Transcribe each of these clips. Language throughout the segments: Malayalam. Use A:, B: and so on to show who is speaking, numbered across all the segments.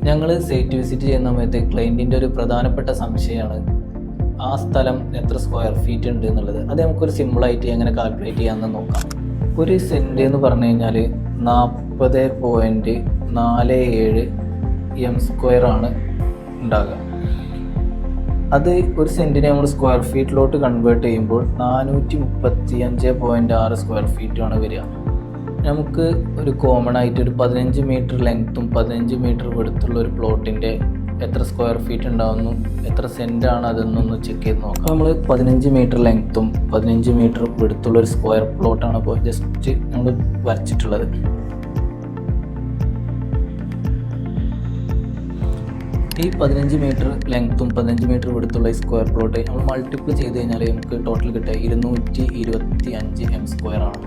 A: ഞങ്ങൾ സൈറ്റ് വിസിറ്റ് ചെയ്യുന്ന സമയത്ത് ക്ലയൻറ്റിൻ്റെ ഒരു പ്രധാനപ്പെട്ട സംശയമാണ് ആ സ്ഥലം എത്ര സ്ക്വയർ ഫീറ്റ് ഉണ്ട് എന്നുള്ളത്. അത് നമുക്കൊരു സിമ്പിളായിട്ട് എങ്ങനെ കാൽക്കുലേറ്റ് ചെയ്യാമെന്ന് നോക്കാം. ഒരു സെൻറ്റ് എന്ന് പറഞ്ഞു കഴിഞ്ഞാൽ 40.47 m² ആണ് ഉണ്ടാകുക. അത് ഒരു സെൻറ്റിനെ നമ്മൾ സ്ക്വയർ ഫീറ്റിലോട്ട് കൺവേർട്ട് ചെയ്യുമ്പോൾ 435.6 സ്ക്വയർ ഫീറ്റുമാണ് വരിക. നമുക്ക് ഒരു കോമൺ ആയിട്ട് ഒരു 15 മീറ്റർ ലെങ്ത്തും 15 മീറ്റർ വെടുത്തുള്ള ഒരു പ്ലോട്ടിൻ്റെ എത്ര സ്ക്വയർ ഫീറ്റ് ഉണ്ടാവുന്നു, എത്ര സെൻറ്റാണ് അതെന്നൊന്ന് ചെക്ക് ചെയ്ത് നോക്കാം. നമ്മൾ 15 മീറ്റർ ലെങ്ത്തും 15 മീറ്റർ വെടുത്തുള്ള ഒരു സ്ക്വയർ പ്ലോട്ടാണ് അപ്പോൾ ജസ്റ്റ് നമ്മൾ വരച്ചിട്ടുള്ളത്. ഈ 15 മീറ്റർ ലെങ്ത്തും 15 മീറ്റർ വെടുത്തുള്ള ഈ സ്ക്വയർ പ്ലോട്ട് നമ്മൾ മൾട്ടിപ്പിൾ ചെയ്ത് കഴിഞ്ഞാൽ നമുക്ക് ടോട്ടൽ കിട്ടുക 225 m² ആണ്.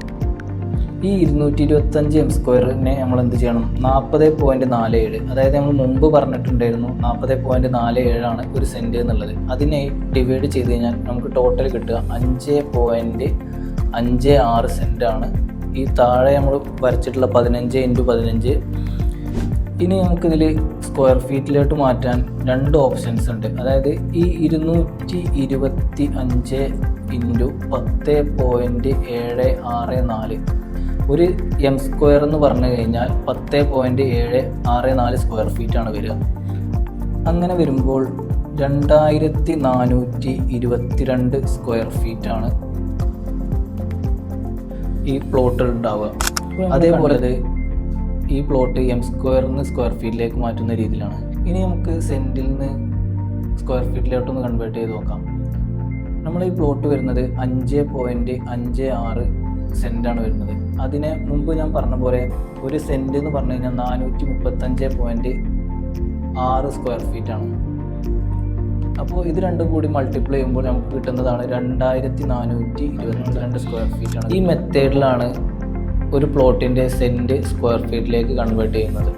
A: ഈ 225 m² നമ്മൾ എന്ത് ചെയ്യണം, 40.47, അതായത് നമ്മൾ മുമ്പ് പറഞ്ഞിട്ടുണ്ടായിരുന്നു 40.47 ആണ് ഒരു സെൻറ്റ് എന്നുള്ളത്. അതിനെ ഡിവൈഡ് ചെയ്ത് കഴിഞ്ഞാൽ നമുക്ക് ടോട്ടൽ കിട്ടുക 5.56 സെൻറ്റാണ്. ഈ താഴെ നമ്മൾ വരച്ചിട്ടുള്ള 15 × 15. ഇനി നമുക്കിതിൽ സ്ക്വയർ ഫീറ്റിലോട്ട് മാറ്റാൻ 2 ഓപ്ഷൻസ് ഉണ്ട്. അതായത് ഈ 225 × 10.764 ഒരു m² എന്ന് പറഞ്ഞു കഴിഞ്ഞാൽ 10.764 സ്ക്വയർ ഫീറ്റാണ് വരിക. അങ്ങനെ വരുമ്പോൾ 2422 സ്ക്വയർ ഫീറ്റാണ് ഈ പ്ലോട്ടിൽ ഉണ്ടാവുക. അതേപോലെ ഈ പ്ലോട്ട് m² സ്ക്വയർ ഫീറ്റിലേക്ക് മാറ്റുന്ന രീതിയിലാണ്. ഇനി നമുക്ക് സെൻറ്റിൽ നിന്ന് സ്ക്വയർ ഫീറ്റിലോട്ടൊന്ന് കൺവേർട്ട് ചെയ്ത് നോക്കാം. നമ്മൾ ഈ പ്ലോട്ട് വരുന്നത് 5.56 സെൻറ്റാണ് വരുന്നത്. അതിന് മുമ്പ് ഞാൻ പറഞ്ഞ പോലെ ഒരു സെൻറ്റ് എന്ന് പറഞ്ഞു കഴിഞ്ഞാൽ 435.6 സ്ക്വയർ ഫീറ്റാണ്. അപ്പോൾ ഇത് രണ്ടും കൂടി മൾട്ടിപ്ലൈ ചെയ്യുമ്പോൾ നമുക്ക് കിട്ടുന്നതാണ് 2422 സ്ക്വയർ ഫീറ്റാണ്. ഈ മെത്തേഡിലാണ് ഒരു പ്ലോട്ടിൻ്റെ സെൻറ്റ് സ്ക്വയർ ഫീറ്റിലേക്ക് കൺവേർട്ട് ചെയ്യുന്നത്.